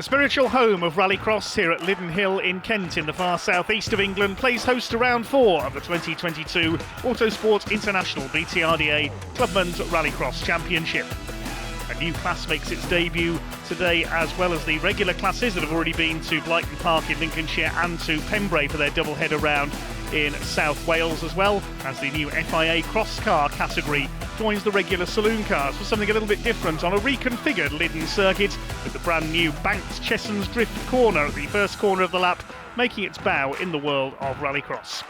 The spiritual home of Rallycross here at Lydden Hill in Kent in the far southeast of England plays host to round 4 of the 2022 Autosport International BTRDA Clubmen's Rallycross Championship. A new class makes its debut today, as well as the regular classes that have already been to Blyton Park in Lincolnshire and to Pembrey for their double-header round in South Wales, as well as the new FIA cross car category joins the regular saloon cars for something a little bit different on a reconfigured Lydden circuit with the brand new banked Chessons Drift corner at the first corner of the lap, making its bow in the world of Rallycross.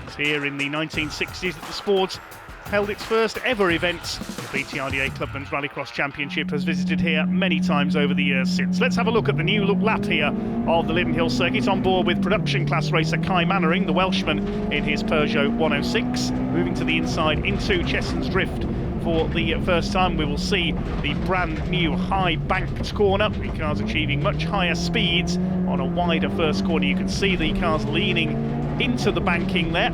It's here in the 1960s that the sport held its first ever event. The BTRDA Clubmen's Rallycross Championship has visited here many times over the years since. Let's have a look at the new look lap here of the Lydden Hill circuit. On board with production class racer Kai Mannering, the Welshman in his Peugeot 106. Moving to the inside into Chessons Drift for the first time, we will see the brand new high banked corner. The cars achieving much higher speeds on a wider first corner. You can see the cars leaning into the banking there.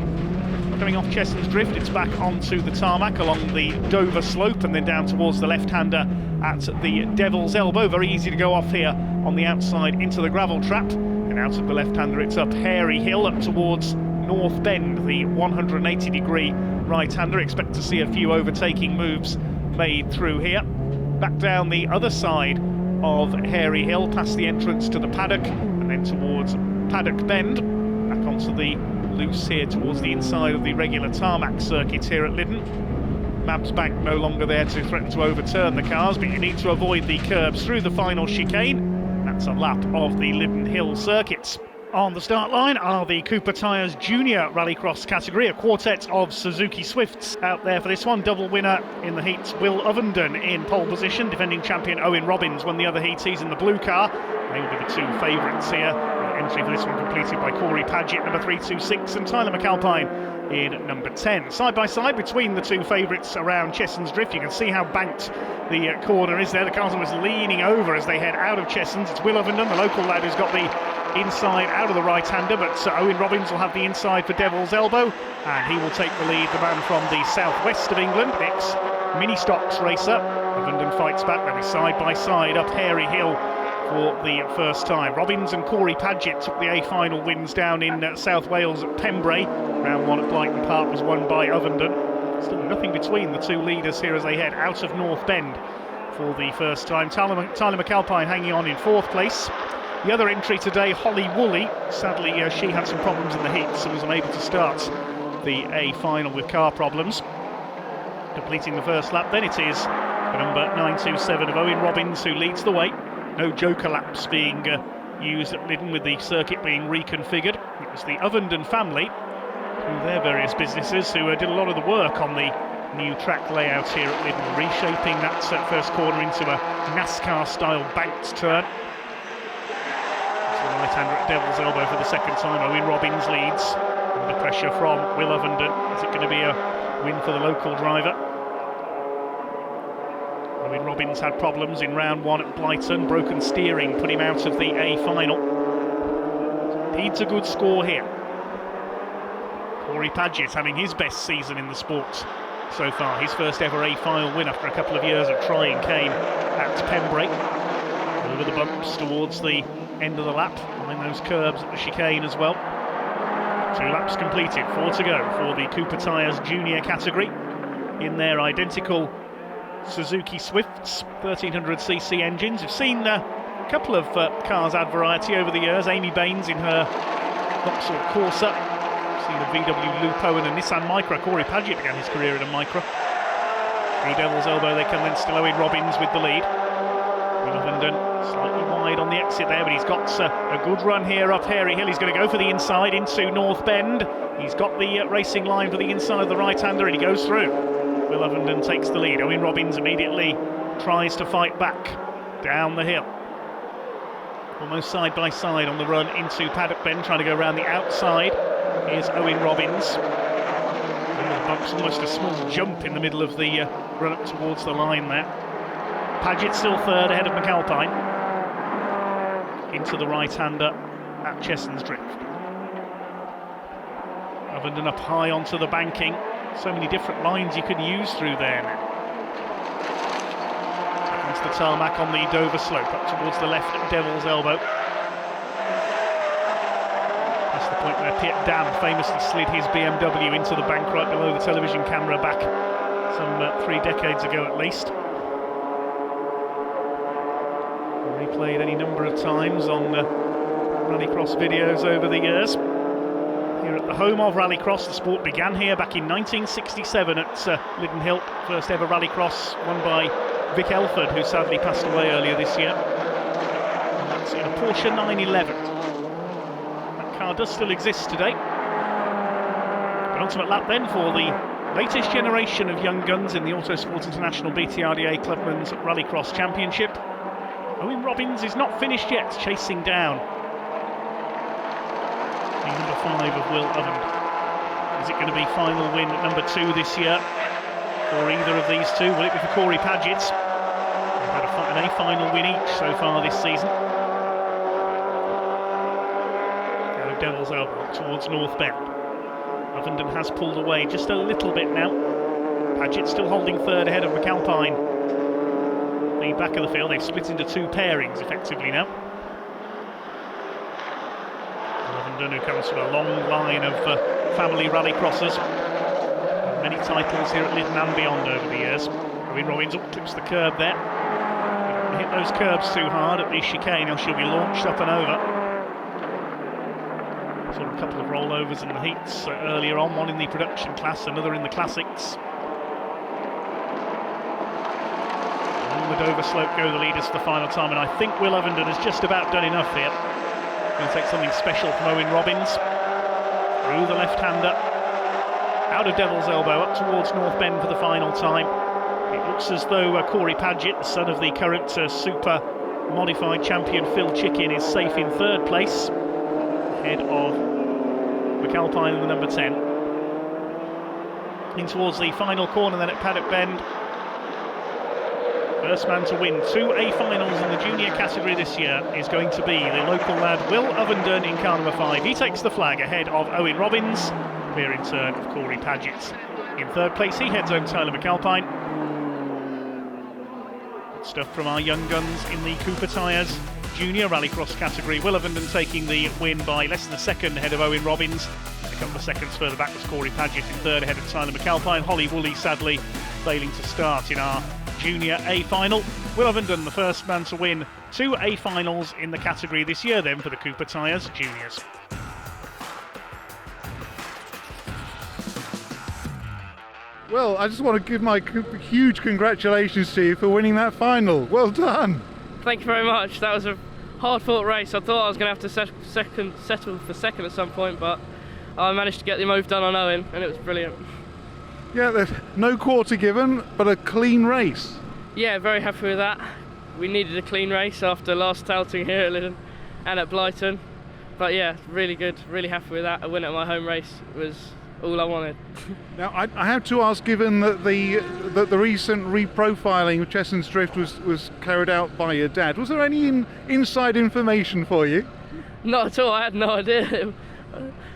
Coming off Chessons Drift, it's back onto the tarmac along the Dover slope and then down towards the left-hander at the Devil's Elbow. Very easy to go off here on the outside into the gravel trap. And out of the left-hander, it's up Hairy Hill up towards North Bend, the 180-degree right-hander. Expect to see a few overtaking moves made through here. Back down the other side of Hairy Hill, past the entrance to the paddock, and then towards Paddock Bend. Back onto the loose here towards the inside of the regular tarmac circuit here at Lydden. Mabs Bank no longer there to threaten to overturn the cars, but you need to avoid the curbs through the final chicane. That's a lap of the Lydden Hill circuits. On the start line are the Cooper Tyres Junior Rallycross category, a quartet of Suzuki Swifts out there for this one. Double winner in the heats, Will Ovenden in pole position. Defending champion Owen Robbins won the other heat. He's in the blue car. They will be the two favourites here. Entry for this one completed by Corey Paget, number 326, and Tyler McAlpine in number 10. Side by side between the two favourites around Chessons Drift. You can see how banked the corner is there. The cars almost leaning over as they head out of Chessons. It's Will Ovenden, the local lad, who's got the inside out of the right-hander, but Owen Robbins will have the inside for Devil's Elbow, and he will take the lead. The man from the southwest of England, ex-Mini Stocks racer. Ovenden fights back. They'll be side by side up Hairy Hill for the first time. Robbins and Corey Paget took the A final wins down in South Wales at Pembrey. Round 1 at Blyton Park was won by Ovenden. Still nothing between the two leaders here as they head out of North Bend for the first time. Tyler McAlpine hanging on in 4th place. The other entry today, Holly Woolley. Sadly, she had some problems in the heats and was unable to start the A final with car problems. Completing the first lap, then it is the number 927 of Owen Robbins who leads the way. No joker laps being used at Lydden, with the circuit being reconfigured. It was the Ovenden family, through their various businesses, who did a lot of the work on the new track layout here at Lydden, reshaping that first corner into a NASCAR-style banked turn. The right-hander at Devil's Elbow for the second time. Owen Robbins leads under pressure from Will Ovenden. Is it going to be a win for the local driver? Owen Robbins had problems in round 1 at Blyton. Broken steering put him out of the A final. Needs a good score here. Corey Paget having his best season in the sport so far. His first ever A final win after a couple of years of trying came at Pembrey. Over the bumps towards the end of the lap, behind those curbs at the chicane as well. 2 laps completed, 4 to go for the Cooper Tyres Junior category in their identical Suzuki Swifts 1300cc engines. We've seen a couple of cars add variety over the years. Amy Baines in her Vauxhall Corsa. We've seen a VW Lupo and a Nissan Micra. Corey Paget began his career in a Micra. Through Devil's Elbow they come, then still Owen Robbins with the lead. Ovenden slightly wide on the exit there, but he's got a good run here up Hairy Hill. He's going to go for the inside into North Bend. He's got the racing line for the inside of the right-hander, and he goes through. Will Ovenden takes the lead. Owen Robbins immediately tries to fight back down the hill. Almost side by side on the run into Paddock Bend, trying to go around the outside. Here's Owen Robbins. Bumps almost a small jump in the middle of the run up towards the line there. Paget still third ahead of McAlpine. Into the right-hander at Chessons Drift. Ovenden up high onto the banking. So many different lines you can use through there now. Back onto the tarmac on the Dover slope, up towards the left Devil's Elbow. That's the point where Piet Dam famously slid his BMW into the bank right below the television camera back some 3 decades ago at least. Replayed any number of times on Rallycross videos over the years. Here at the home of Rallycross, the sport began here back in 1967 at Lydden Hill. First ever Rallycross won by Vic Elford, who sadly passed away earlier this year. And that's in a Porsche 911. That car does still exist today. Penultimate lap then for the latest generation of young guns in the Autosport International BTRDA Clubman's Rallycross Championship. Owen Robbins is not finished yet, chasing down the number 5 of Will Ovenden. Is it going to be final win at number 2 this year for either of these two? Will it be for Corey Paget? They've had an A final win each so far this season. Out of Devil's Elbow towards North Bend. Ovenden has pulled away just a little bit now. Paget still holding third ahead of McAlpine. The back of the field, they've split into 2 pairings effectively now. Ovenden, who comes from a long line of family rallycrossers, many titles here at Lydden and beyond over the years. Owen Robbins clips the curb there. Don't hit those curbs too hard at the chicane, or she'll be launched up and over. Saw a couple of rollovers in the heats earlier on, one in the production class, another in the classics. The Dover slope go the leaders for the final time, and I think Will Ovenden has just about done enough here. Going to take something special from Owen Robbins. Through the left-hander, out of Devil's Elbow, up towards North Bend for the final time. It looks as though Corey Paget, the son of the current super modified champion Phil Chicken, is safe in third place, ahead of McAlpine in the number 10. In towards the final corner then at Paddock Bend. First man to win 2 A finals in the junior category this year is going to be the local lad Will Ovenden in car number 5. He takes the flag ahead of Owen Robbins, clear in turn of Corey Paget. In third place he heads home Tyler McAlpine. Good stuff from our young guns in the Cooper Tyres junior rallycross category. Will Ovenden taking the win by less than a second ahead of Owen Robbins. A couple of seconds further back was Corey Paget in third ahead of Tyler McAlpine. Holly Woolley sadly failing to start in our junior A final. Will Ovenden, the first man to win 2 A finals in the category this year then for the Cooper Tyres juniors. Well, I just want to give my huge congratulations to you for winning that final. Well done. Thank you very much. That was a hard-fought race. I thought I was going to have to settle for second at some point, but I managed to get the move done on Owen, and it was brilliant. Yeah, there's no quarter given, but a clean race. Yeah, very happy with that. We needed a clean race after last outing here at Lydden and at Blyton. But yeah, really good, really happy with that. A win at my home race was all I wanted. Now, I have to ask, given that the recent reprofiling of Chesson's Drift was carried out by your dad, was there any inside information for you? Not at all, I had no idea.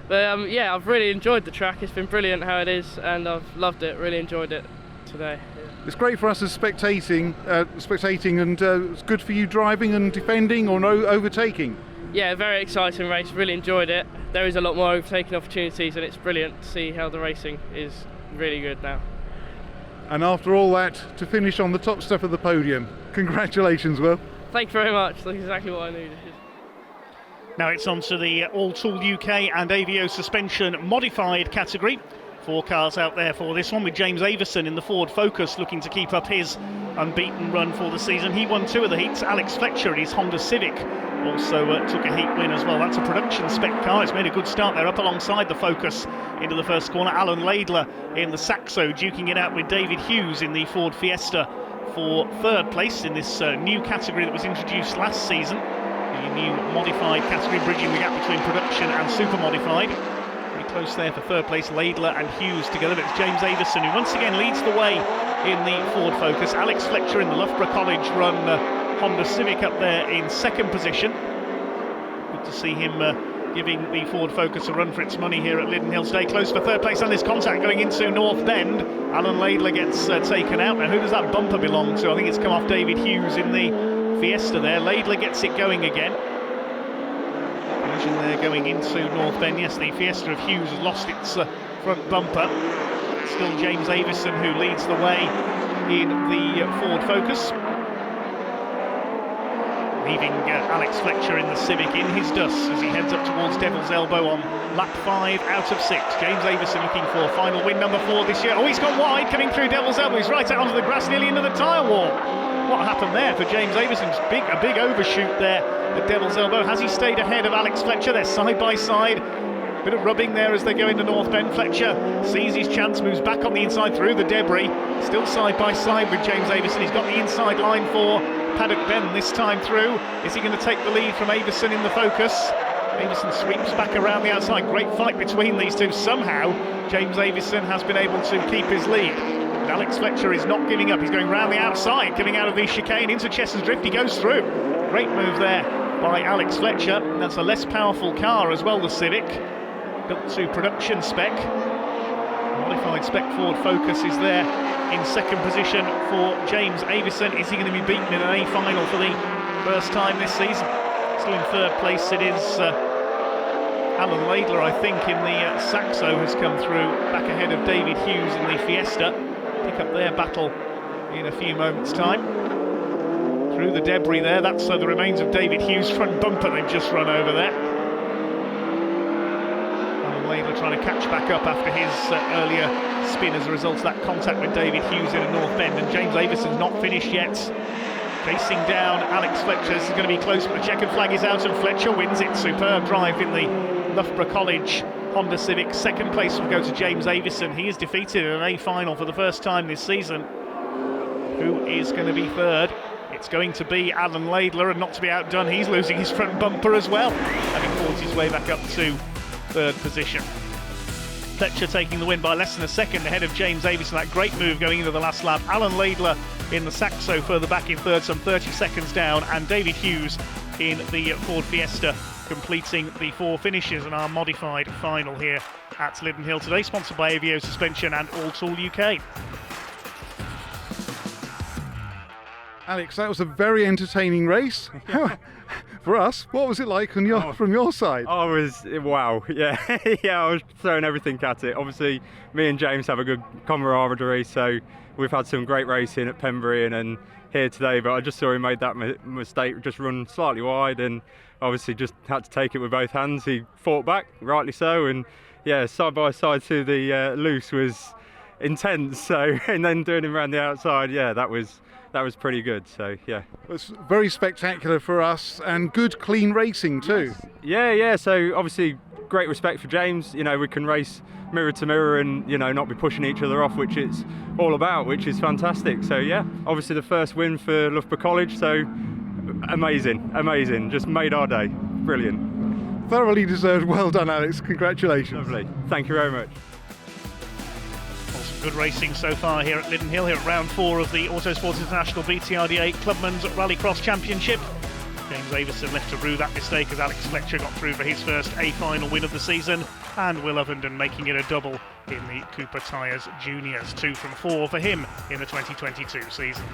But yeah, I've really enjoyed the track. It's been brilliant how it is, and I've loved it, really enjoyed it today. It's great for us as spectating, and it's good for you driving and defending or no overtaking. Yeah, very exciting race, really enjoyed it. There is a lot more overtaking opportunities, and it's brilliant to see how the racing is really good now. And after all that, to finish on the top step of the podium, congratulations, Will. Thank you very much, that's exactly what I needed. Now it's on to the All-Tool UK and AVO suspension modified category. 4 cars out there for this one, with James Avison in the Ford Focus looking to keep up his unbeaten run for the season. He won 2 of the heats. Alex Fletcher in his Honda Civic also took a heat win as well. That's a production spec car. It's made a good start there up alongside the Focus into the first corner. Alan Laidler in the Saxo duking it out with David Hughes in the Ford Fiesta for third place in this new category that was introduced last season. The new modified category, bridging the gap between production and super modified. Pretty close there for third place, Laidler and Hughes together, but it's James Avison who once again leads the way in the Ford Focus. Alex Fletcher in the Loughborough College run Honda Civic up there in second position. Good to see him giving the Ford Focus a run for its money here at Lydden Hill today. Close for third place, and there's contact going into North Bend. Alan Laidler gets taken out. Now, who does that bumper belong to? I think it's come off David Hughes in the Fiesta there. Laidler gets it going again. Collision there going into North Bend. Yes, the Fiesta of Hughes has lost its front bumper. Still James Avison who leads the way in the Ford Focus. Leaving Alex Fletcher in the Civic in his dust as he heads up towards Devil's Elbow on lap 5 out of 6. James Avison looking for final win number 4 this year. Oh, he's gone wide coming through Devil's Elbow. He's right out onto the grass, nearly into the tyre wall. What happened there for James Avison? A big overshoot there at Devil's Elbow. Has he stayed ahead of Alex Fletcher? They're side by side. Bit of rubbing there as they go into North Bend. Fletcher sees his chance, moves back on the inside through the debris. Still side by side with James Avison. He's got the inside line for Paddock Bend this time through. Is he going to take the lead from Avison in the Focus? Avison sweeps back around the outside. Great fight between these two. Somehow James Avison has been able to keep his lead. And Alex Fletcher is not giving up. He's going round the outside, coming out of the chicane into Cheshunt's Drift. He goes through. Great move there by Alex Fletcher. And that's a less powerful car as well, the Civic. Built to production spec. Modified spec Ford Focus is there in second position for James Avison. Is he going to be beaten in an A final for the first time this season? Still in third place it is Alan Laidler, I think, in the Saxo has come through, back ahead of David Hughes in the Fiesta. Pick up their battle in a few moments' time. Through the debris there, that's the remains of David Hughes' front bumper they've just run over there. Laidler trying to catch back up after his earlier spin as a result of that contact with David Hughes in a North Bend, and James Avison's not finished yet. Chasing down Alex Fletcher. This is going to be close, but the checkered flag is out and Fletcher wins it. Superb drive in the Loughborough College Honda Civic. Second place will go to James Avison. He is defeated in an A final for the first time this season. Who is going to be third? It's going to be Alan Laidler, and not to be outdone, he's losing his front bumper as well, having fought his way back up to third position. Fletcher taking the win by less than a second ahead of James Avison. That great move going into the last lap. Alan Laidler in the Saxo further back in third, some 30 seconds down, and David Hughes in the Ford Fiesta completing the 4 finishes in our modified final here at Lydden Hill today, sponsored by Avio Suspension and All Tool UK. Alex, that was a very entertaining race. For us, what was it like from your side? Wow, yeah. Yeah, I was throwing everything at it. Obviously, me and James have a good camaraderie, so we've had some great racing at Pembury and here today, but I just saw he made that mistake, just run slightly wide, and obviously just had to take it with both hands. He fought back, rightly so, and yeah, side by side to the loose was intense, so, and then doing him around the outside, yeah, that was pretty good, so yeah. It was very spectacular for us, and good clean racing too. Yes. Yeah, so obviously great respect for James. You know, we can race mirror to mirror and, you know, not be pushing each other off, which it's all about, which is fantastic. So yeah, obviously the first win for Loughborough College, so amazing, just made our day, brilliant. Thoroughly deserved, well done Alex, congratulations. Lovely, thank you very much. Good racing so far here at Lydden Hill, here at round 4 of the Autosport International BTRDA Clubman's Rallycross Championship. James Avison left to rue that mistake as Alex Fletcher got through for his first A final win of the season, and Will Ovenden making it a double in the Cooper Tyres Juniors. 2 from 4 for him in the 2022 season.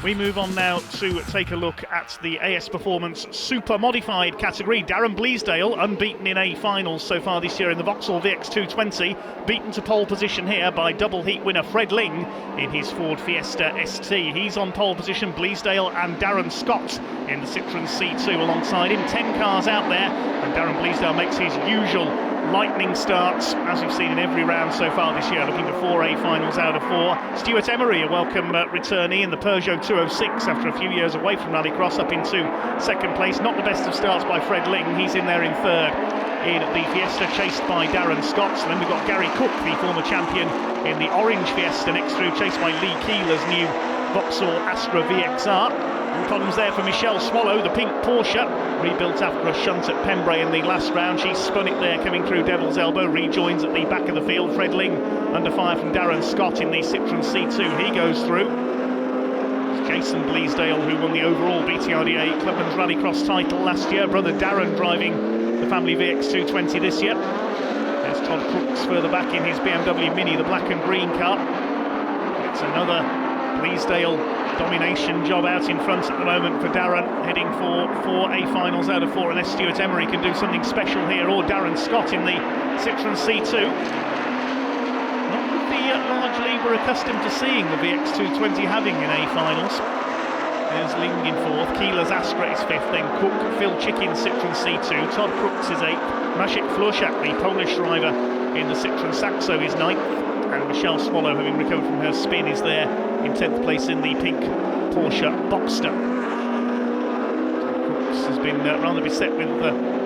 We move on now to take a look at the AS Performance Super Modified category. Darren Bleasdale, unbeaten in A finals so far this year in the Vauxhall VX220, beaten to pole position here by double heat winner Fred Ling in his Ford Fiesta ST. He's on pole position, Bleasdale and Darren Scott in the Citroen C2 alongside him. 10 cars out there, and Darren Bleasdale makes his usual lightning starts, as we've seen in every round so far this year, looking for 4 A finals out of 4. Stuart Emery, a welcome returnee in the Peugeot 206 after a few years away from Rallycross, up into second place. Not the best of starts by Fred Ling, he's in there in third in the Fiesta, chased by Darren Scott. And then we've got Gary Cook, the former champion in the orange Fiesta, next through, chased by Lee Keeler's new Vauxhall Astra VXR. Problems there for Michelle Swallow, the pink Porsche, rebuilt after a shunt at Pembury in the last round. She spun it there coming through Devil's Elbow, rejoins at the back of the field. Fred Ling under fire from Darren Scott in the Citroen C2, he goes through. It's Jason Bleasdale, who won the overall BTRDA Clubman's Rallycross title last year. Brother Darren driving the family VX220 this year. There's Todd Crooks further back in his BMW Mini, the black and green car. It's another Bleasdale domination job out in front at the moment for Darren, heading for 4 A finals out of 4, unless Stuart Emery can do something special here, or Darren Scott in the Citroen C2. Not that the large league we're accustomed to seeing the VX220 having in A finals. There's Ling in 4th, Keeler's Astra is 5th, then Cook, Phil Chicken Citroen C2, Todd Crooks is 8th, Maciek Florschak, the Polish driver in the Citroen Saxo, is 9th, and Michelle Swallow, having recovered from her spin, is there in 10th place in the pink Porsche Boxster. Crooks has been rather beset with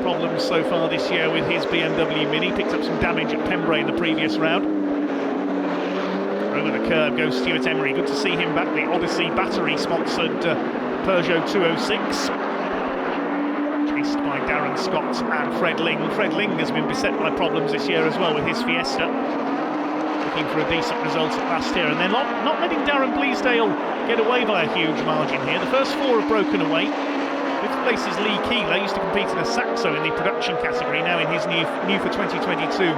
problems so far this year with his BMW Mini, picked up some damage at Pembrey in the previous round. Over the curb goes Stuart Emery, good to see him back, the Odyssey battery-sponsored Peugeot 206. Chased by Darren Scott and Fred Ling. Fred Ling has been beset by problems this year as well with his Fiesta. Looking for a decent result at last here, and they're not letting Darren Bleasdale get away by a huge margin here. The first 4 have broken away. 5th place is Lee Keeler, used to compete in a Saxo in the production category, now in his new for 2022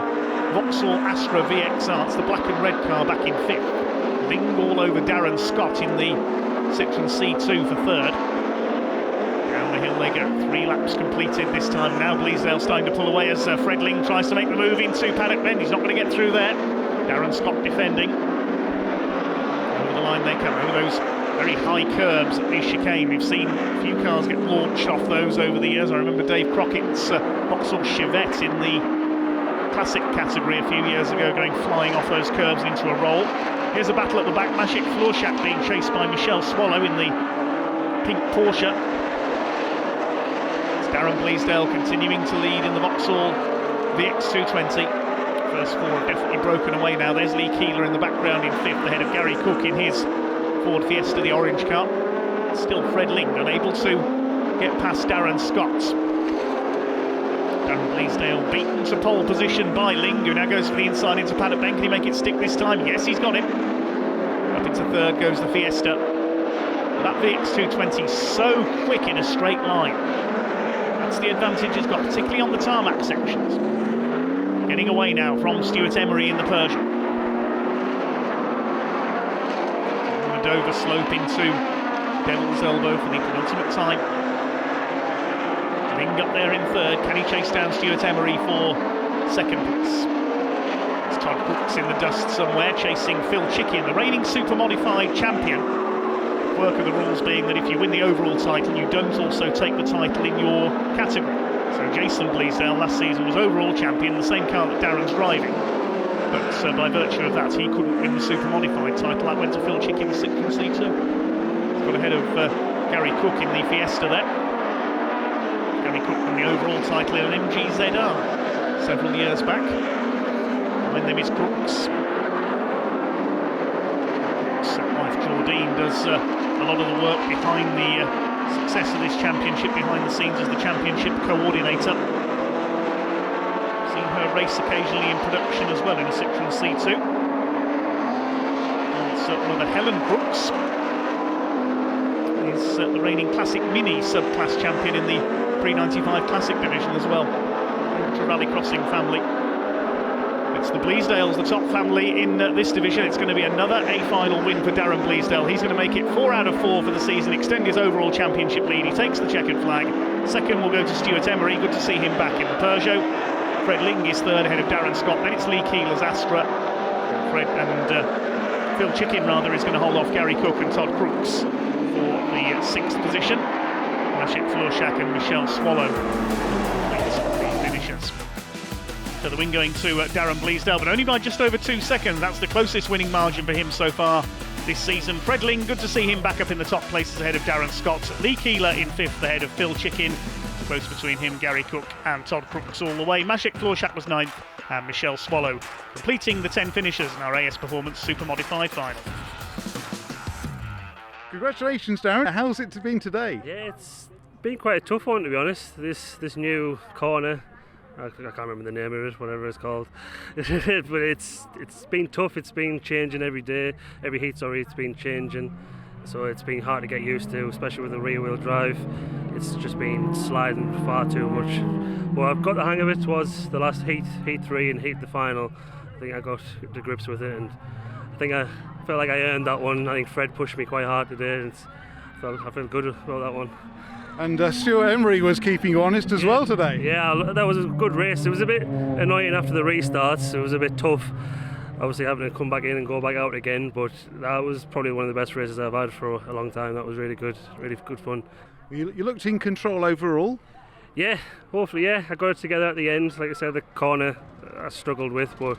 Vauxhall Astra VXR. It's the black and red car back in 5th. Ling all over Darren Scott in the Citroen C2 for 3rd. Down the hill they go, 3 laps completed this time. Now Bleasdale starting to pull away as Fred Ling tries to make the move into Paddock Bend. He's not going to get through there. Darren Scott defending. Over the line they come, over those very high curbs at the chicane. We've seen a few cars get launched off those over the years. I remember Dave Crockett's Vauxhall Chevette in the classic category a few years ago, going flying off those curbs into a roll. Here's a battle at the back, Maciek Florschak being chased by Michelle Swallow in the pink Porsche. It's Darren Bleasdale continuing to lead in the Vauxhall VX220. First 4 have definitely broken away now. There's Lee Keeler in the background in 5th, ahead of Gary Cook in his Ford Fiesta, the orange car. Still Fred Ling unable to get past Darren Scott. Darren Bleasdale beaten to pole position by Ling, who now goes for the inside into Paddock Bend. Can he make it stick this time? Yes, he's got it. Up into 3rd goes the Fiesta. That VX220 so quick in a straight line. That's the advantage it's got, particularly on the tarmac sections. Getting away now from Stuart Emery in the Peugeot. Dover slope into Devil's Elbow for the penultimate time. Ling up there in 3rd. Can he chase down Stuart Emery for 2nd place? It's Todd Crooks in the dust somewhere, chasing Phil Chicken, the reigning super modified champion. The quirk of the rules being that if you win the overall title, you don't also take the title in your category. So Jason Bleasdale last season was overall champion, the same car that Darren's driving. But by virtue of that, he couldn't win the super modified title. That went to Phil Chicken, the Citroen C2. He's got ahead of Gary Cook in the Fiesta there. Gary Cook won the overall title in an MGZR several years back. Behind them is Crooks. Crooks' wife Claudine does a lot of the work behind the success of this championship, behind the scenes as the championship coordinator. Seen her race occasionally in production as well in a Citroen C2. It's another Helen Crooks. Is the reigning Classic Mini subclass champion in the pre-95 Classic division as well. It's a rallycrossing family. It's the Bleasdales, the top family in this division. It's going to be another A-final win for Darren Bleasdale. He's going to make it 4 out of 4 for the season, extend his overall championship lead. He takes the checkered flag. 2nd will go to Stuart Emery. Good to see him back in the Peugeot. Fred Ling is 3rd, ahead of Darren Scott. Then it's Lee Keeler's Astra. Fred and Phil Chicken rather is going to hold off Gary Cook and Todd Crooks for the 6th position. Maciek Florschak and Michelle Swallow the finishers. So the win going to Darren Bleasdale, but only by just over 2 seconds. That's the closest winning margin for him so far this season. Fred Ling, good to see him back up in the top places ahead of Darren Scott. Lee Keeler in 5th ahead of Phil Chicken. Close between him, Gary Cook and Todd Crooks all the way. Maciek Florschak was 9th and Michelle Swallow completing the 10 finishers in our AS Performance Super Modified final. Congratulations, Darren. How's it been today? Yeah, it's been quite a tough one, to be honest. This new corner, I can't remember the name of it, whatever it's called. But it's been tough. It's been changing every day. Every heat, it's been changing. so it's been hard to get used to, especially with the rear wheel drive. It's just been sliding far too much. Well, I've got the hang of it towards the last heat 3 and the final. I think I got to grips with it, and I think I felt like I earned that one. I think Fred pushed me quite hard today, and I felt good about that one. And Stuart Emery was keeping you honest as well today. Yeah, that was a good race. It was a bit annoying after the restarts. It was a bit tough, obviously having to come back in and go back out again, but that was probably one of the best races I've had for a long time. That was really good fun. You looked in control overall. Yeah, hopefully, yeah. I got it together at the end. Like I said, the corner I struggled with, but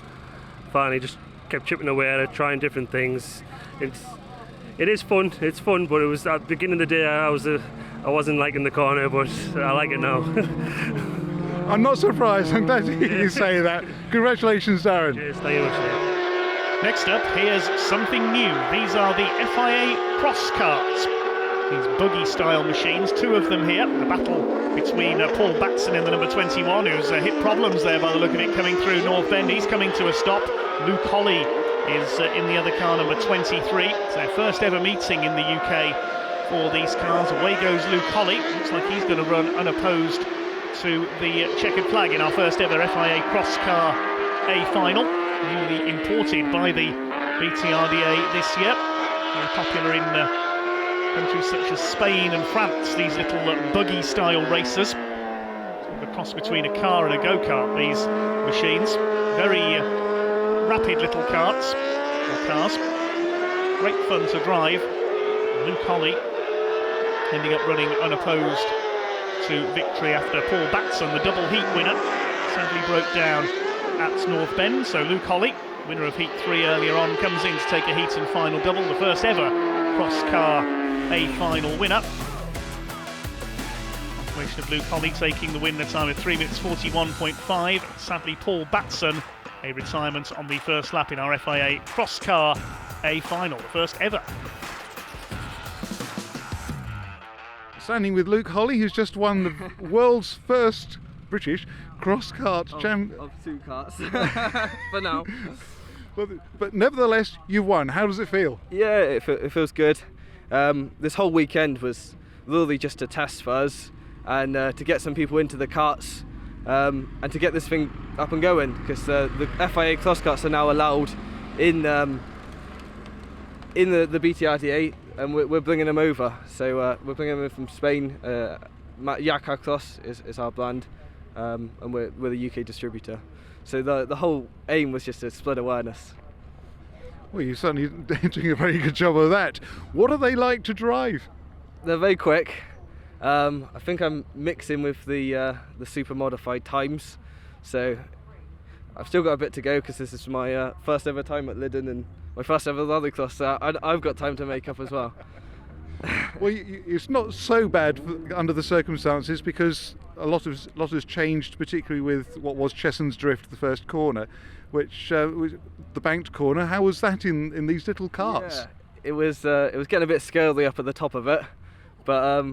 finally just kept chipping away at it, trying different things. It is fun. It's fun, but it was at the beginning of the day I wasn't liking the corner, but I like it now. I'm not surprised. I'm glad to hear you say that. Congratulations, Darren. Cheers, thank you much. Next up, here's something new. These are the FIA cross carts. These buggy-style machines, 2 of them here. The battle between Paul Batson in the number 21, who's hit problems there by the look of it coming through North Bend. He's coming to a stop. Luke Holly is in the other car, number 23. It's their first ever meeting in the UK for these cars. Away goes Luke Holly. Looks like he's going to run unopposed to the checkered flag in our first ever FIA cross car A final, newly imported by the BTRDA this year. Very popular in countries such as Spain and France, these little buggy style races. Sort of a cross between a car and a go-kart, these machines. Very rapid little carts, or cars. Great fun to drive. Luke Holly ending up running unopposed to victory after Paul Batson, the double heat winner, sadly broke down at North Bend. So Luke Holly, winner of heat 3 earlier on, comes in to take a heat and final double, the first ever cross car A final winner. Confirmation of Luke Holly taking the win, the time of 3 minutes 41.5. Sadly, Paul Batson, a retirement on the first lap in our FIA cross car A final, the first ever. Standing with Luke Holly, who's just won the world's first British cross-kart champion. Of 2 karts, for now. But nevertheless, you won. How does it feel? Yeah, it feels good. This whole weekend was really just a test for us, and to get some people into the karts, and to get this thing up and going, because the FIA cross karts are now allowed in the BTRDA, and we're bringing them over. So we're bringing them in from Spain. Yakar Cross is our brand, and we're the UK distributor. So the whole aim was just to spread awareness. Well, you're certainly doing a very good job of that. What are they like to drive? They're very quick. I think I'm mixing with the super modified times, so I've still got a bit to go, because this is my first ever time at Lydden and my first ever Rallycross, so I've got time to make up as well. Well, it's not so bad under the circumstances, because a lot has changed, particularly with what was Chesson's Drift, the first corner, which was the banked corner. How was that in these little karts? Yeah, it was getting a bit scary up at the top of it, but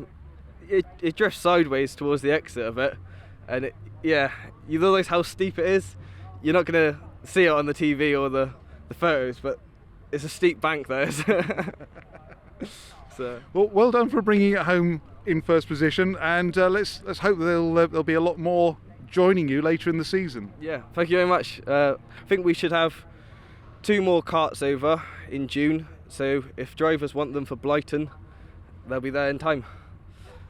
it drifts sideways towards the exit of it, and you realise how steep it is. You're not going to see it on the TV or the photos, but it's a steep bank there. So. Well done for bringing it home in first position, and let's hope there'll be a lot more joining you later in the season. Yeah, thank you very much. I think we should have 2 more karts over in June, so if drivers want them for Blyton, they'll be there in time.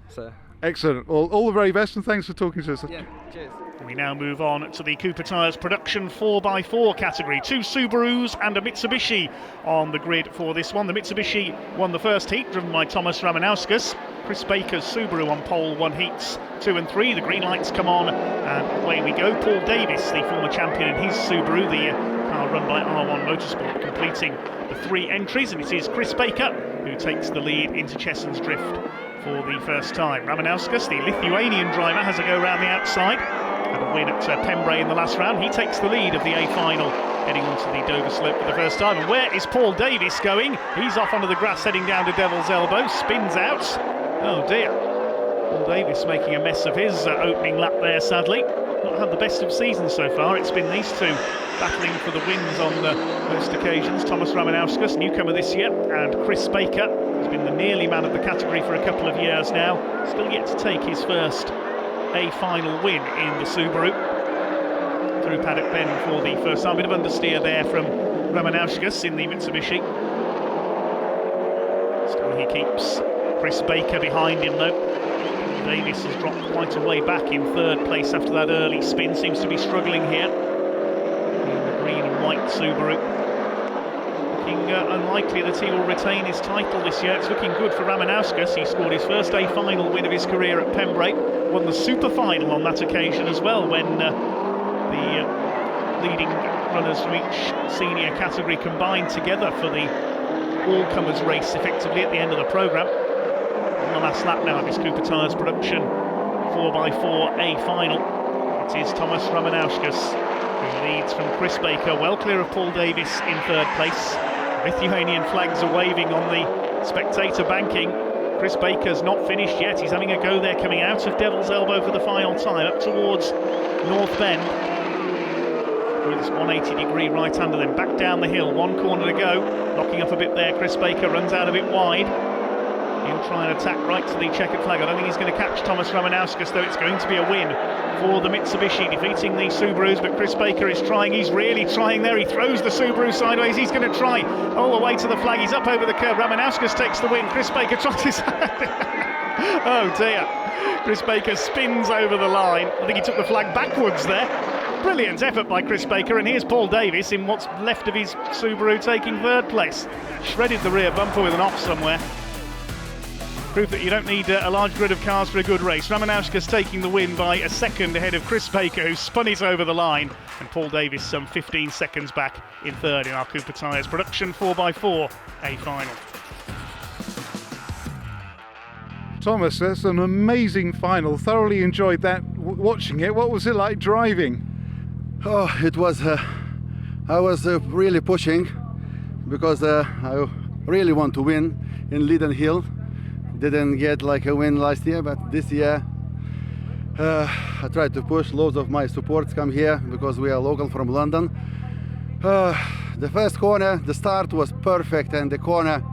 So. Excellent. Well, all the very best, and thanks for talking to us. Yeah, cheers. We now move on to the Cooper Tyres production 4x4 category. 2 Subarus and a Mitsubishi on the grid for this one. The Mitsubishi won the first heat, driven by Thomas Ramanauskas. Chris Baker's Subaru on pole won heats 2 and 3. The green lights come on, and away we go. Paul Davis, the former champion in his Subaru, the car run by R1 Motorsport, completing the 3 entries, and it is Chris Baker who takes the lead into Chesson's Drift for the first time. Ramanauskas, the Lithuanian driver, has a go round the outside. Had a win at Pembrey in the last round. He takes the lead of the A final, heading onto the Dover slope for the first time. And where is Paul Davis going? He's off onto the grass, heading down to Devil's Elbow, spins out. Oh dear. Paul Davis making a mess of his opening lap there, sadly. Not had the best of seasons so far. It's been these 2 battling for the wins on most occasions. Thomas Ramanauskas, newcomer this year, and Chris Baker has been the nearly man of the category for a couple of years now. Still yet to take his first A final win in the Subaru. Through paddock bend for the first time. Bit of understeer there from Ramanauskas in the Mitsubishi. Still he keeps Chris Baker behind him though. Davis has dropped quite a way back in third place after that early spin. Seems to be struggling here in the green and white Subaru. Looking unlikely that he will retain his title this year. It's looking good for Ramanauskas. He scored his first A final win of his career at Pembrey. Won the super final on that occasion as well, when the leading runners from each senior category combined together for the all-comers race effectively at the end of the programme. On the last lap now of his Cooper Tyres production 4x4 A final. It is Thomas Ramanauskas who leads from Chris Baker, well clear of Paul Davis in third place. Lithuanian flags are waving on the spectator banking. Chris Baker's not finished yet. He's having a go there coming out of Devil's Elbow for the final time up towards North Bend. Through this 180-degree right-hander, then back down the hill, one corner to go. Locking up a bit there, Chris Baker runs out a bit wide. He'll try and attack right to the checkered flag. I don't think he's going to catch Thomas Ramanauskas, though. It's going to be a win for the Mitsubishi, defeating the Subarus, but Chris Baker is trying. He's really trying there. He throws the Subaru sideways. He's going to try all the way to the flag. He's up over the curve. Ramanauskas takes the win. Chris Baker tries his oh dear. Chris Baker spins over the line. I think he took the flag backwards there. Brilliant effort by Chris Baker, and here's Paul Davis in what's left of his Subaru taking third place. Shredded the rear bumper with an off somewhere. Proof that you don't need a large grid of cars for a good race. Ramanauskas taking the win by a second ahead of Chris Baker, who spun it over the line, and Paul Davis some 15 seconds back in third in our Cooper Tyres production 4x4 A final. Thomas, that's an amazing final. Thoroughly enjoyed that watching it. What was it like driving? Oh, it was. I was really pushing because I really want to win in Lydden Hill. Didn't get like a win last year, but this year I tried to push. Loads of my supports come here because we are local from London. The first corner, the start was perfect, and the corner,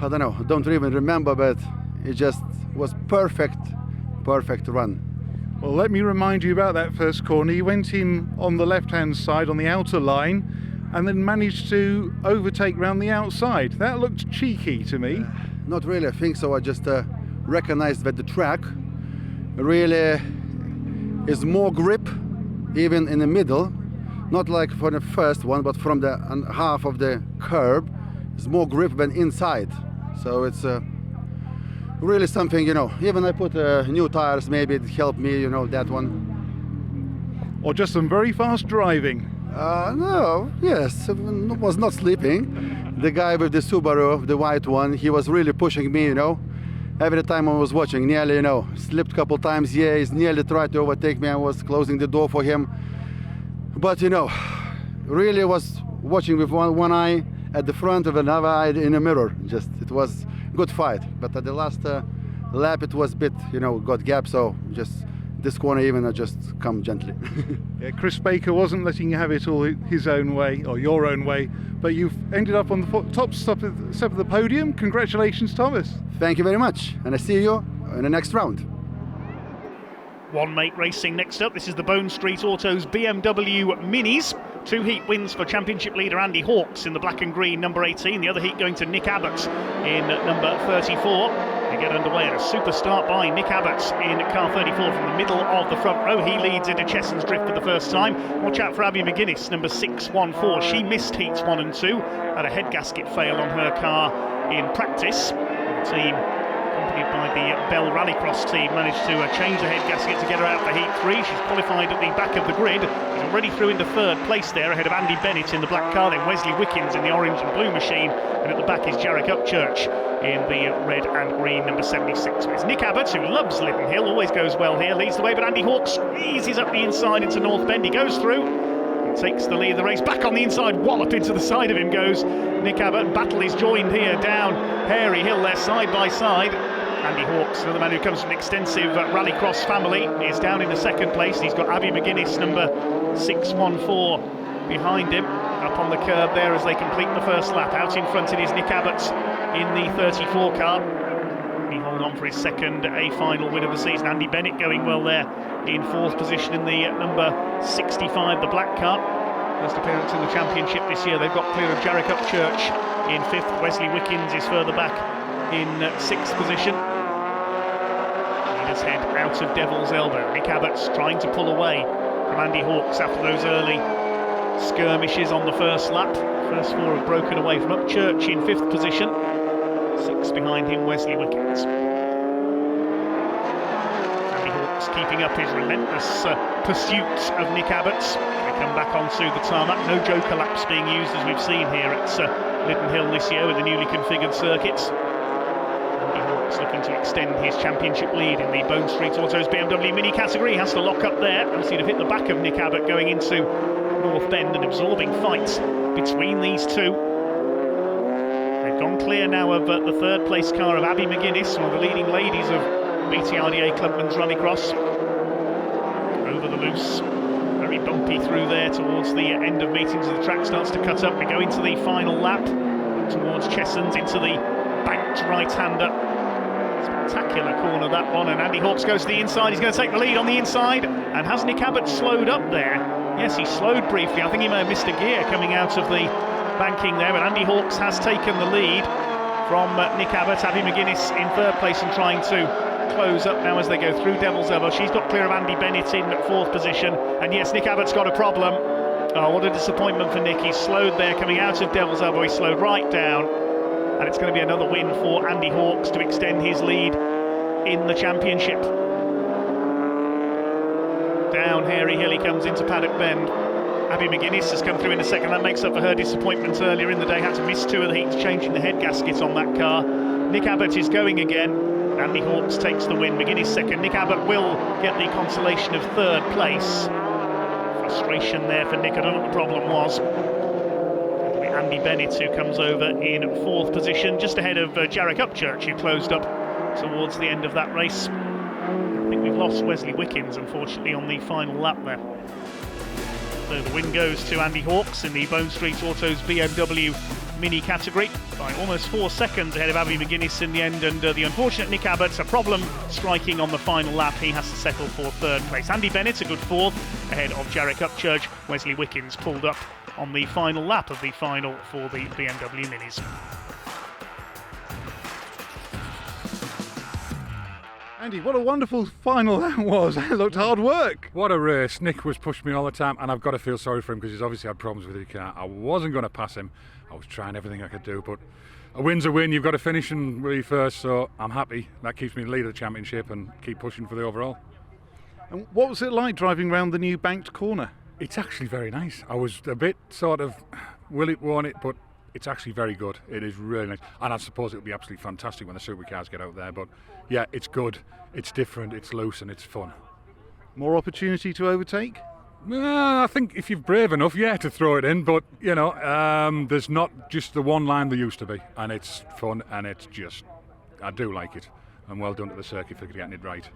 I don't know, don't even remember, but it just was perfect run. Well, let me remind you about that first corner. You went in on the left-hand side on the outer line and then managed to overtake round the outside. That looked cheeky to me. Not really, I think so. I just recognized that the track really is more grip, even in the middle. Not like for the first one, but from the half of the curb, it's more grip than inside. So it's really something, you know. Even I put new tires, maybe it helped me, you know, that one. Or just some very fast driving. No, yes, I was not sleeping. The guy with the Subaru, the white one, he was really pushing me, you know. Every time I was watching, nearly, you know, slipped a couple times. Yeah, he's nearly tried to overtake me. I was closing the door for him. But, you know, really was watching with one eye at the front of another eye in a mirror. Just, it was a good fight. But at the last lap, it was a bit, you know, got gap, so just this corner even I just come gently. Yeah, Chris Baker wasn't letting you have it all his own way, or your own way, but you've ended up on the top step of the podium. Congratulations, Thomas. Thank you very much, and I see you in the next round. One Mate Racing next up. This is the Bone Street Autos BMW Minis. 2 heat wins for championship leader Andy Hawkes in the black and green number 18. The other heat going to Nick Abbott in number 34. They get underway at a super start by Nick Abbott in car 34 from the middle of the front row. He leads into Chesson's Drift for the first time. Watch out for Abby McGuinness, number 614. She missed heats 1 and 2. Had a head gasket fail on her car in practice. The team, accompanied by the Bell Rallycross team, managed to change the head gasket to get her out for heat 3. She's qualified at the back of the grid. She's already through into third place there, ahead of Andy Bennett in the black car, then Wesley Wickens in the orange and blue machine, and at the back is Jarek Upchurch in the red and green number 76. It's Nick Abbott, who loves Lydden Hill, always goes well here, leads the way, but Andy Hawkes squeezes up the inside into North Bend. He goes through, takes the lead of the race, back on the inside, wallop into the side of him goes Nick Abbott. Battle is joined here down Hairy Hill there, side by side. Andy Hawkes, another man who comes from an extensive rallycross family, is down in the second place. He's got Abby McGuinness, number 614, behind him up on the curb there as they complete the first lap. Out in front it is Nick Abbott in the 34 car. He hold on for his second A-final win of the season. Andy Bennett going well there in 4th position in the number 65, the black car. First appearance in the championship this year. They've got clear of Jarek Upchurch in 5th. Wesley Wickens is further back in 6th position. Leaders head out of Devil's Elbow. Nick Abbott's trying to pull away from Andy Hawkes after those early skirmishes on the first lap. First 4 have broken away from Upchurch in 5th position. 6 behind him, Wesley Wickens. Andy Hawkes keeping up his relentless pursuit of Nick Abbott. They come back onto the tarmac. No joker laps being used as we've seen here at Lydden Hill this year with the newly configured circuits. Andy Hawkes looking to extend his championship lead in the Bone Street Autos BMW Mini category. He has to lock up there. As he'd have hit the back of Nick Abbott going into North Bend, and absorbing fights between these two. They've gone clear now of the 3rd place car of Abby McGuinness, one of the leading ladies of BTRDA Clubman's Rallycross. Over the loose, very bumpy through there towards the end of meetings as the track starts to cut up. We go into the final lap towards Chessons, into the banked right-hander. Spectacular corner that one, and Andy Hawkes goes to the inside. He's going to take the lead on the inside, and has Nick Abbott slowed up there? Yes, he slowed briefly. I think he may have missed a gear coming out of the banking there, but Andy Hawkes has taken the lead from Nick Abbott. Abby McGuinness in 3rd place and trying to close up now as they go through Devil's Elbow. She's got clear of Andy Bennett in 4th position, and yes, Nick Abbott's got a problem. Oh, what a disappointment for Nick. He's slowed there coming out of Devil's Elbow. He slowed right down, and it's going to be another win for Andy Hawkes to extend his lead in the championship. Down Hairy Hill he comes into Paddock Bend. Abby McGuinness has come through in a second. That makes up for her disappointment earlier in the day. Had to miss 2 of the heats, changing the head gasket on that car. Nick Abbott is going again. Andy Hawkes takes the win. McGuinness second. Nick Abbott will get the consolation of 3rd place. Frustration there for Nick. I don't know what the problem was. It'll be Andy Bennett who comes over in 4th position, just ahead of Jarek Upchurch, who closed up towards the end of that race. I think we've lost Wesley Wickens, unfortunately, on the final lap there. So the win goes to Andy Hawkes in the Bone Street Autos BMW Mini category by almost 4 seconds ahead of Abby McGuinness in the end, and the unfortunate Nick Abbott, a problem striking on the final lap. He has to settle for 3rd place. Andy Bennett a good 4th ahead of Jarek Upchurch. Wesley Wickens pulled up on the final lap of the final for the BMW Minis. Andy, what a wonderful final that was. It looked hard work. What a race. Nick was pushing me all the time, and I've got to feel sorry for him because he's obviously had problems with his car. I wasn't going to pass him. I was trying everything I could do, but a win's a win. You've got to finish and really first, so I'm happy. That keeps me in the lead of the championship and keep pushing for the overall. And what was it like driving around the new banked corner? It's actually very nice. I was a bit sort of, will it, won't it, but it's actually very good. It is really nice, and I suppose it'll be absolutely fantastic when the supercars get out there, but yeah, it's good, it's different, it's loose, and it's fun. More opportunity to overtake? I think if you're brave enough, yeah, to throw it in, but you know, there's not just the one line there used to be, and it's fun, and it's just, I do like it, and well done to the circuit for getting it right.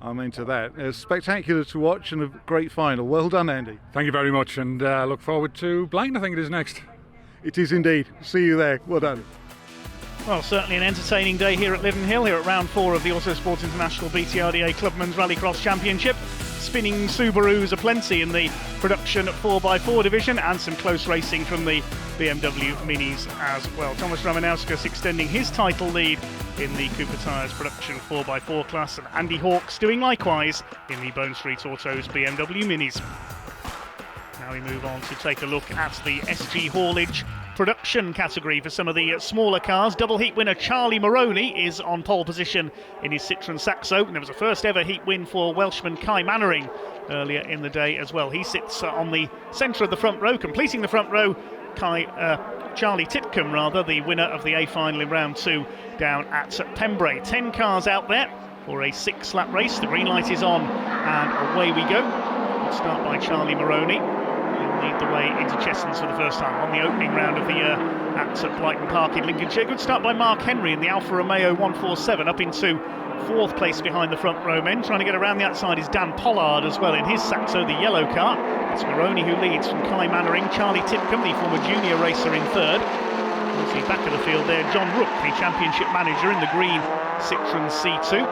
I'm into that. It's spectacular to watch and a great final. Well done, Andy. Thank you very much, and look forward to Blighton, I think it is next. It is indeed. See you there. Well done. Well, certainly an entertaining day here at Lydden Hill, here at round 4 of the Autosport International BTRDA Clubman's Rallycross Championship. Spinning Subarus aplenty in the production 4x4 division, and some close racing from the BMW Minis as well. Thomas Ramanauskas extending his title lead in the Cooper Tyres production 4x4 class, and Andy Hawkes doing likewise in the Bone Street Autos BMW Minis. Now we move on to take a look at the SG Haulage production category for some of the smaller cars. Double heat winner Charlie Moroney is on pole position in his Citroën Saxo, and there was a first ever heat win for Welshman Kai Mannering earlier in the day as well. He sits on the centre of the front row, completing the front row. Charlie Titcombe, rather, the winner of the A final in round 2 down at Pembrey. 10 cars out there for a 6-lap race. The green light is on, and away we go. Good start by Charlie Moroney. Lead the way into Chessons for the first time on the opening round of the year at Blighton Park in Lincolnshire. Good start by Mark Henry in the Alfa Romeo 147 up into 4th place behind the front row men. Trying to get around the outside is Dan Pollard as well in his Saxo, the yellow car. It's Maroney who leads from Kai Mannering. Charlie Titcombe, the former junior racer, in 3rd. Also back of the field there, John Rook, the championship manager, in the green Citroen C2.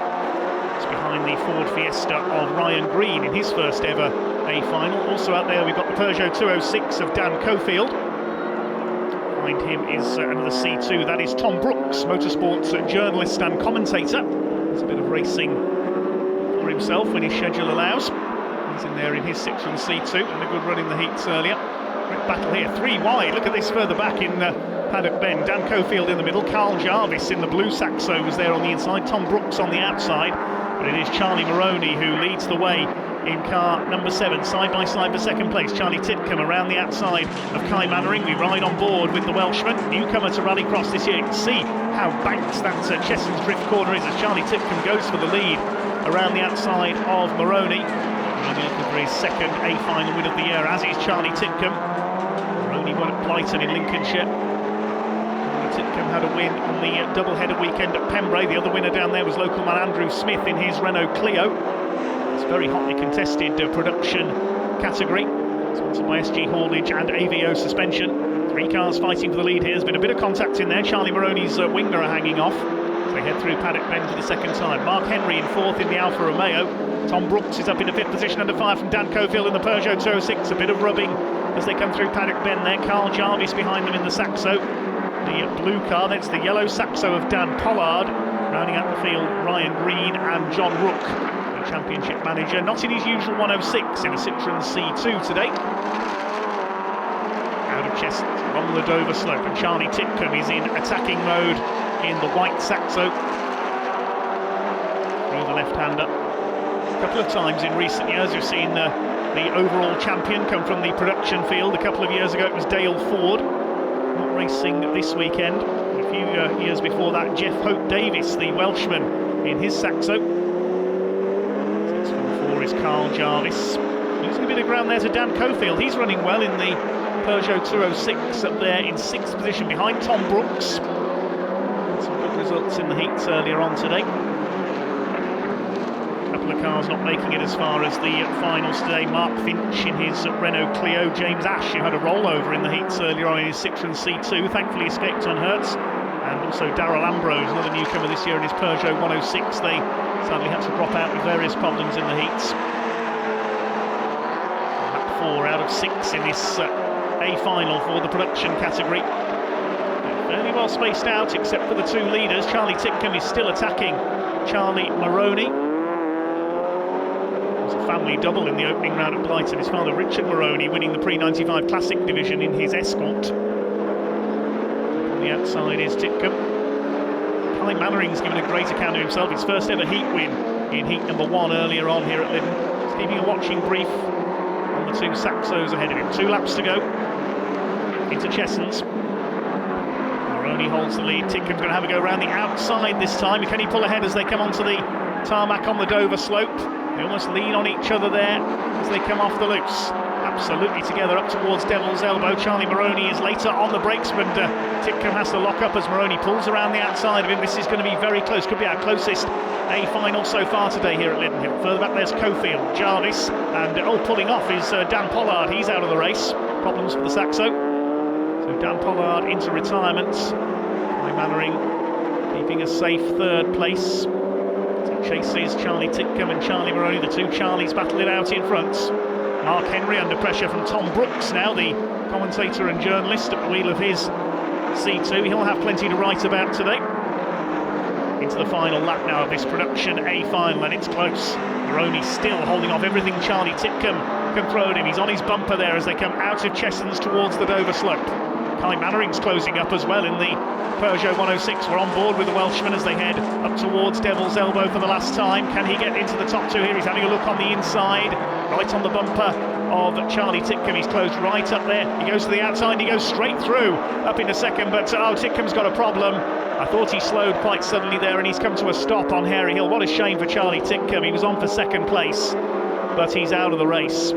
It's behind the Ford Fiesta of Ryan Green in his first ever A final. Also out there we've got the Peugeot 206 of Dan Cofield. Behind him is another C2, that is Tom Brooks, motorsports journalist and commentator. There's a bit of racing for himself when his schedule allows. He's in there in his Citroen C2 and a good run in the heats earlier. Great battle here, 3 wide. Look at this further back in Paddock Bend. Dan Cofield in the middle, Carl Jarvis in the blue Saxo was there on the inside, Tom Brooks on the outside. But it is Charlie Maroney who leads the way in car number 7, side by side for 2nd place. Charlie Titcombe around the outside of Kai Mannering. We ride on board with the Welshman, newcomer to Rallycross this year. You can see how banked that Chessons Drift corner is as Charlie Titcombe goes for the lead around the outside of Maroney. Maroney looking for his 2nd A final win of the year, as is Charlie Titcombe. Maroney won at Blyton in Lincolnshire. Titcombe had a win on the double-header weekend at Pembrey. The other winner down there was local man Andrew Smith in his Renault Clio. It's a very hotly contested production category, sponsored by SG Haulage and AVO Suspension. 3 cars fighting for the lead here. There's been a bit of contact in there. Charlie Maroney's wing mirror hanging off. So they head through Paddock Bend for the 2nd time. Mark Henry in 4th in the Alfa Romeo. Tom Brooks is up into 5th position under fire from Dan Cofield in the Peugeot 206. A bit of rubbing as they come through Paddock Bend there. Carl Jarvis behind them in the Saxo. The blue car, that's the yellow Saxo of Dan Pollard. Rounding out the field, Ryan Green and John Rook, the championship manager. Not in his usual 106 in a Citroen C2 today. Out of chest along the Dover slope, and Charlie Titcombe is in attacking mode in the white Saxo. Through the left-hander. A couple of times in recent years we've seen the overall champion come from the production field. A couple of years ago it was Dale Ford. Not racing this weekend. A few years before that, Jeff Hope Davis, the Welshman, in his Saxo. 6.4 is Carl Jarvis. Losing a bit of ground there to Dan Cofield. He's running well in the Peugeot 206 up there in 6th position behind Tom Brooks. Had some good results in the heats earlier on today. Couple of cars not making it as far as the finals today. Mark Finch in his Renault Clio, James Ash, who had a rollover in the heats earlier on in his Citroen C2, thankfully escaped unhurt, and also Darrell Ambrose, another newcomer this year in his Peugeot 106. They sadly had to drop out with various problems in the heats. Lap 4 out of 6 in this A final for the production category. Fairly well spaced out except for the 2 leaders. Charlie Titcombe is still attacking Charlie Maroney. Family double in the opening round at Blyton. His father Richard Maroney winning the pre-95 Classic division in his Escort. On the outside is Titcombe. Kai Mannering's given a great account of himself. His first ever heat win in heat number 1 earlier on here at Lydden. He's keeping a watching brief on the 2 Saxos ahead of him. 2 laps to go into Chessons. Maroney holds the lead. Titcombe's going to have a go around the outside this time. Can he pull ahead as they come onto the tarmac on the Dover slope? They almost lean on each other there as they come off the loose. Absolutely together up towards Devil's Elbow. Charlie Maroney is later on the brakes, but Titcombe has to lock up as Maroney pulls around the outside of him. This is going to be very close. Could be our closest A final so far today here at Lydden Hill. Further back there's Cofield, Jarvis, and pulling off is Dan Pollard. He's out of the race. Problems for the Saxo. So Dan Pollard into retirement. Kai Mannering keeping a safe 3rd place. Chases Charlie Titcombe and Charlie Maroney, the 2 Charlies battle it out in front. Mark Henry under pressure from Tom Brooks now, the commentator and journalist at the wheel of his C2. He'll have plenty to write about today. Into the final lap now of this production A final, and it's close. Maroney still holding off everything Charlie Titcombe can throw at him. He's on his bumper there as they come out of Chessons towards the Dover slope. Kai Mannering's closing up as well in the Peugeot 106. We're on board with the Welshman as they head up towards Devil's Elbow for the last time. Can he get into the top 2 here? He's having a look on the inside, right on the bumper of Charlie Titcombe. He's closed right up there. He goes to the outside and he goes straight through up into 2nd, but Titcombe's got a problem. I thought he slowed quite suddenly there and he's come to a stop on Hairy Hill. What a shame for Charlie Titcombe. He was on for 2nd place, but he's out of the race.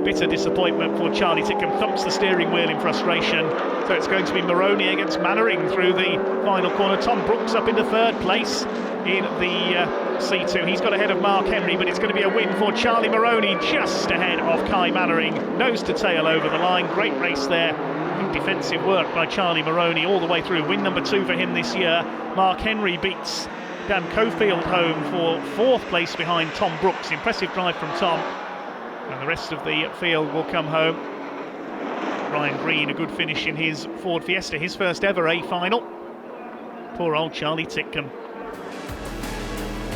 bitter disappointment for Charlie Titcombe. Thumps the steering wheel in frustration. So it's going to be Maroney against Mannering through the final corner. Tom Brooks up into third place in the C2. He's got ahead of Mark Henry, but it's going to be a win for Charlie Maroney, just ahead of Kai Mannering. Nose to tail over the line. Great race there. Good defensive work by Charlie Maroney all the way through. Win number 2 for him this year. Mark Henry beats Dan Cofield home for 4th place behind Tom Brooks. Impressive drive from Tom. And the rest of the field will come home. Ryan Green, a good finish in his Ford Fiesta, his first ever A final. Poor old Charlie Titcombe.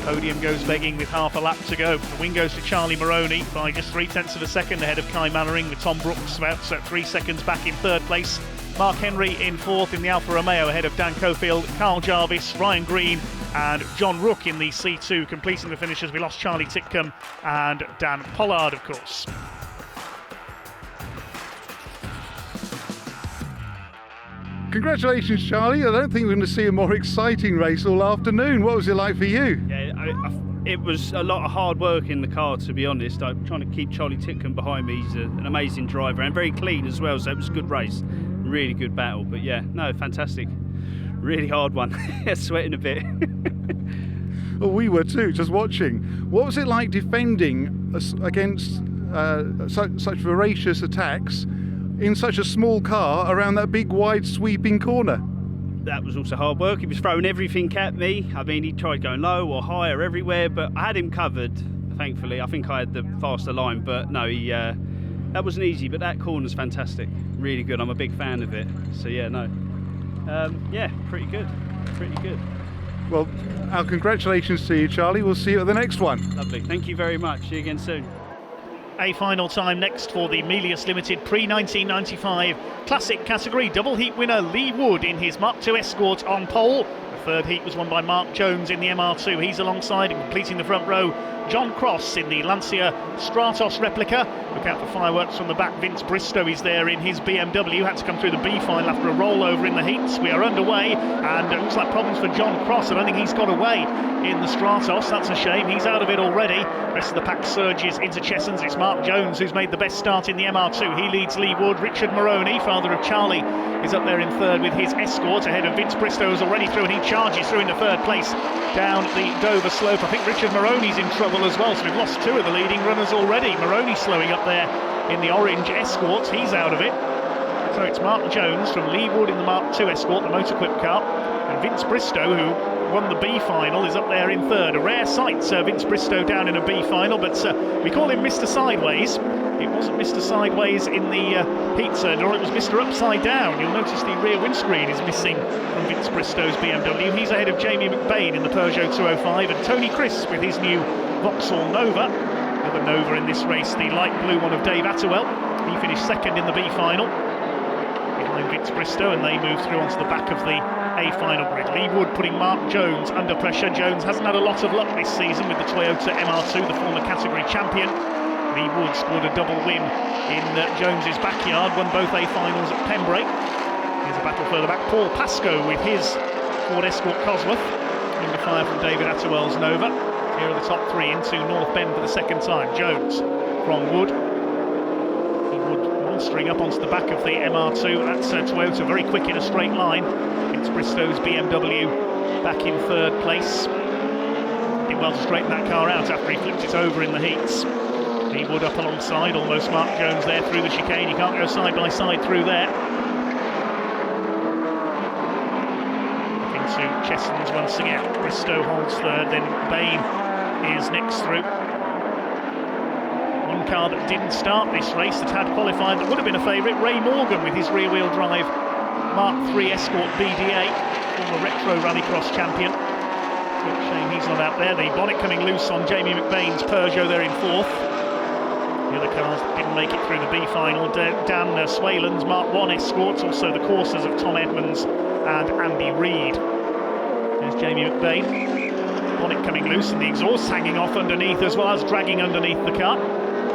Podium goes begging with half a lap to go. The win goes to Charlie Maroney by just 0.3 of a second ahead of Kai Mannering, with Tom Brooks about 3 seconds back in third place. Mark Henry in 4th in the Alfa Romeo ahead of Dan Cofield, Carl Jarvis, Ryan Green and John Rook in the C2 completing the finishes. We lost Charlie Titcombe and Dan Pollard, of course. Congratulations, Charlie. I don't think we're going to see a more exciting race all afternoon. What was it like for you? Yeah, it was a lot of hard work in the car, to be honest. I'm trying to keep Charlie Titcombe behind me. He's an amazing driver and very clean as well, so it was a good race. Really good battle, but yeah, no, fantastic. Really hard one. Sweating a bit. Well, we were too, just watching. What was it like defending against such voracious attacks in such a small car around that big, wide, sweeping corner? That was also hard work. He was throwing everything at me. I mean, he tried going low or high or everywhere, but I had him covered, thankfully. I think I had the faster line, but no, that wasn't easy, but that corner's fantastic. Really good. I'm a big fan of it. So yeah, no. Yeah, pretty good. Pretty good. Well, our congratulations to you, Charlie. We'll see you at the next one. Lovely. Thank you very much. See you again soon. A final time next for the Melius Limited pre-1995 Classic category. Double heat winner Lee Wood in his Mark II Escort on pole. The third heat was won by Mark Jones in the MR2. He's alongside and completing the front row John Cross in the Lancia Stratos replica. Look out for fireworks from the back. Vince Bristow is there in his BMW. Had to come through the B final after a rollover in the heats. We are underway, and it looks like problems for John Cross. I don't think he's got away in the Stratos. That's a shame. He's out of it already. Rest of the pack surges into Chessons. It's Mark Jones who's made the best start in the MR2. He leads Lee Wood. Richard Maroney, father of Charlie, is up there in third with his Escort ahead of Vince Bristow, who's already through, and he charges through into third place down the Dover slope. I think Richard Maroney's in trouble as well, so we've lost 2 of the leading runners already. Maroney slowing up there in the orange Escort. He's out of it. So it's Mark Jones from Lee Wood in the Mark II Escort, the Motorquip car, and Vince Bristow, who won the B final, is up there in third. A rare sight, Vince Bristow down in a B final, but we call him Mr. Sideways. It wasn't Mr. Sideways in the heat, nor it was Mr. Upside Down. You'll notice the rear windscreen is missing from Vince Bristow's BMW. He's ahead of Jamie McBain in the Peugeot 205, and Tony Crisp with his new Vauxhall Nova. Another Nova in this race, the light blue one of Dave Attewell. He finished second in the B final behind Vince Bristow, and they move through onto the back of the A final grid. Lee Wood putting Mark Jones under pressure. Jones hasn't had a lot of luck this season with the Toyota MR2, the former category champion. Lee Wood scored a double win in Jones's backyard, won both A finals at Pembrey. Here's a battle further back. Paul Pascoe with his Ford Escort Cosworth under fire from David Attewell's Nova. Here are the top 3 into North Bend for the second time. Jones from Wood. Wood monstering up onto the back of the MR2. That's Toyota, very quick in a straight line. It's Bristow's BMW back in third place. Did well to straighten that car out after he flipped it over in the heats. Lee Wood up alongside, almost Mark Jones there through the chicane. You can't go side by side through there. Into Chessons once again. Bristow holds third, then Bain is next through. One car that didn't start this race, that had qualified, that would have been a favourite, Ray Morgan with his rear-wheel drive Mark III Escort BDA, former retro rallycross champion. Shame he's not out there. The bonnet coming loose on Jamie McBain's Peugeot there in fourth. The other cars that didn't make it through the B final, Dan Swalen's Mark I Escorts, also the Corsas of Tom Edmonds and Andy Reid. There's Jamie McBain. Bonnet coming loose and the exhaust hanging off underneath as well as dragging underneath the car.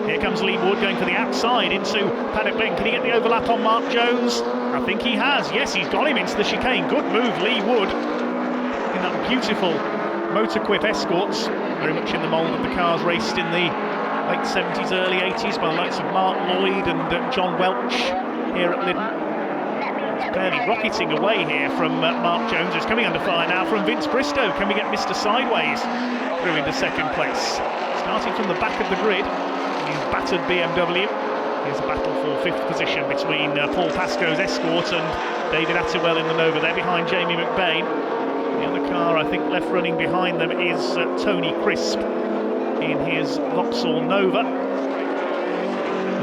Here comes Lee Wood going for the outside into Paddock Bend. Can he get the overlap on Mark Jones? I think he has. Yes, he's got him into the chicane. Good move, Lee Wood, in that beautiful Motorquip Escorts. Very much in the mould of the cars raced in the late 70s, early 80s by the likes of Mark Lloyd and John Welch here at Lydden. It's barely rocketing away here from Mark Jones, who's coming under fire now from Vince Bristow. Can we get Mr. Sideways through into second place? Starting from the back of the grid, he's battered BMW. Here's a battle for 5th position between Paul Pascoe's Escort and David Attiwell in the Nova there behind Jamie McBain. The other car, I think, left running behind them is Tony Crisp in his Vauxhall Nova.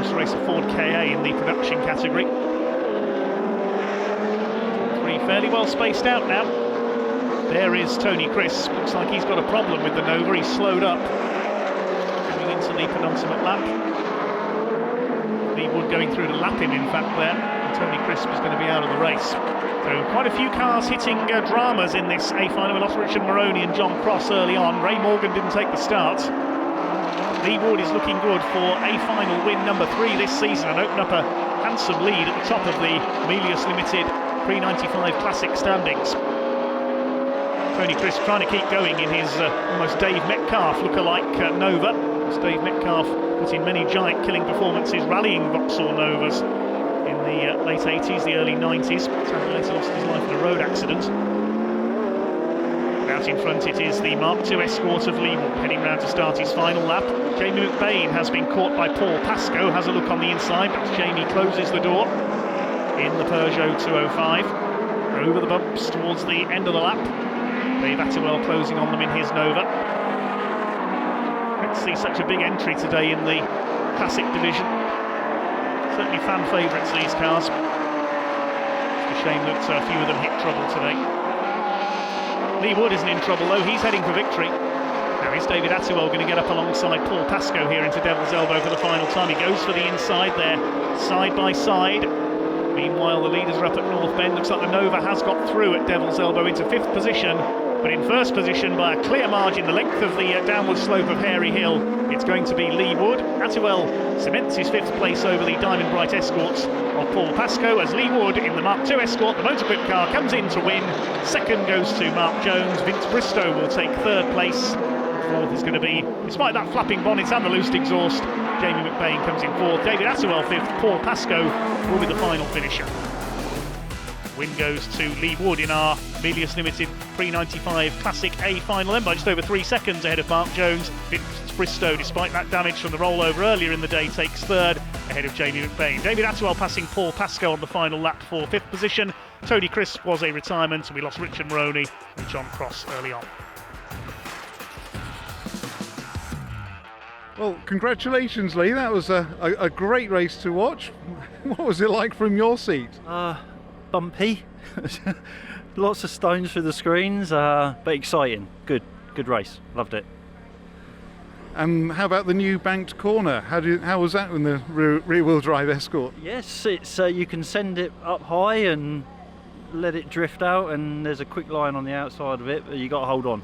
This race a Ford KA in the production category. Three fairly well spaced out now. There is Tony Crisp. Looks like he's got a problem with the Nova. He's slowed up. Coming into the penultimate lap. Lee Wood going through to lap him, in fact, there. And Tony Crisp is going to be out of the race. So quite a few cars hitting dramas in this A final. We lost Richard Moroney and John Cross early on. Ray Morgan didn't take the start. Lee Wood is looking good for a final win number 3 this season and open up a handsome lead at the top of the Melius Limited Pre-95 Classic standings. Tony Crisp trying to keep going in his almost Dave Metcalf look-alike Nova. As Dave Metcalf put in many giant killing performances rallying Vauxhall Novas in the late 80s, the early 90s. Sadly later lost his life in a road accident. Out in front it is the Mark II Escort of Lee Wood heading round to start his final lap. Jamie McBain has been caught by Paul Pascoe, has a look on the inside, but Jamie closes the door in the Peugeot 205. Over the bumps towards the end of the lap. Dave Attiwell closing on them in his Nova. Let's see such a big entry today in the Classic division. Certainly fan favourites, these cars. It's a shame that a few of them hit trouble today. Lee Wood isn't in trouble though, he's heading for victory. Now is David Attiwell going to get up alongside Paul Pascoe here into Devil's Elbow for the final time? He goes for the inside there, side by side. Meanwhile the leaders are up at North Bend. Looks like the Nova has got through at Devil's Elbow into 5th position, but in first position by a clear margin, the length of the downward slope of Hairy Hill, it's going to be Lee Wood. Attiwell cements his 5th place over the Diamond Bright Escorts of Paul Pascoe as Lee Wood in the Mark II Escort, the Motorquip car, comes in to win. Second goes to Mark Jones. Vince Bristow will take 3rd place. 4th is going to be, despite that flapping bonnet and the loose exhaust, Jamie McBain comes in 4th. David Attiwell 5th. Paul Pascoe will be the final finisher. Win goes to Lee Wood in our Melius Limited Pre-95 Classic A final then by just over 3 seconds ahead of Mark Jones. Vince Bristow, despite that damage from the rollover earlier in the day, takes 3rd ahead of Jamie McBain. David Attiwell passing Paul Pascoe on the final lap for 5th position. Tony Crisp was a retirement and we lost Richard Moroney and John Cross early on. Well, congratulations, Lee. That was a great race to watch. What was it like from your seat? Bumpy. Lots of stones through the screens, but exciting. Good race. Loved it. How about the new banked corner? How was that in the rear-wheel drive Escort? Yes, it's you can send it up high and let it drift out, and there's a quick line on the outside of it, but you got to hold on.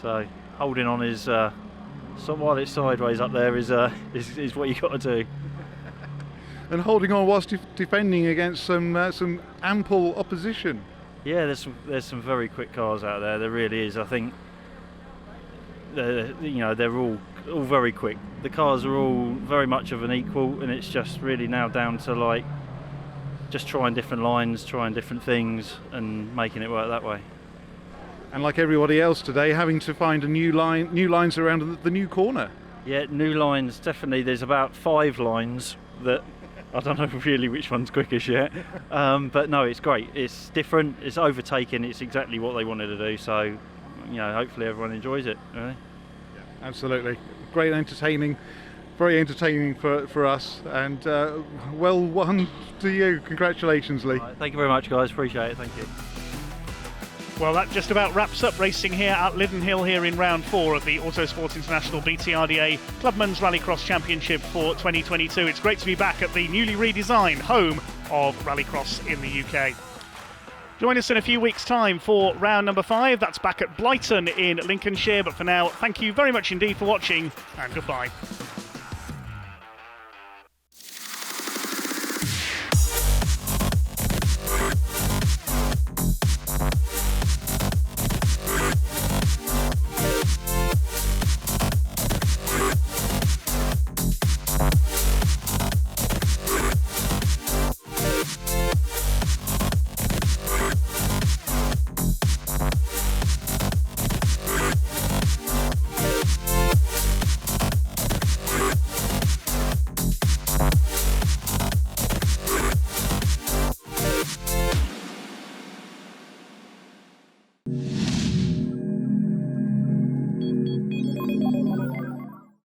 So holding on is so while it's sideways up there is what you got to do. And holding on whilst defending against some ample opposition. Yeah, there's some very quick cars out there. There really is. I think they're all very quick. The cars are all very much of an equal, and it's just really now down to just trying different lines, trying different things, and making it work that way. And like everybody else today, having to find new lines around the new corner. Yeah, new lines, definitely. There's about 5 lines that I don't know really which one's quickest yet. But no, it's great. It's different, it's overtaking, it's exactly what they wanted to do. So, hopefully everyone enjoys it. Really. Yeah, absolutely. Great entertaining, very entertaining for us. And well won to you. Congratulations, Lee. Right, thank you very much, guys. Appreciate it. Thank you. Well, that just about wraps up racing here at Lydden Hill here in round 4 of the Autosport International BTRDA Clubman's Rallycross Championship for 2022. It's great to be back at the newly redesigned home of Rallycross in the UK. Join us in a few weeks' time for round number 5. That's back at Blyton in Lincolnshire. But for now, thank you very much indeed for watching, and goodbye.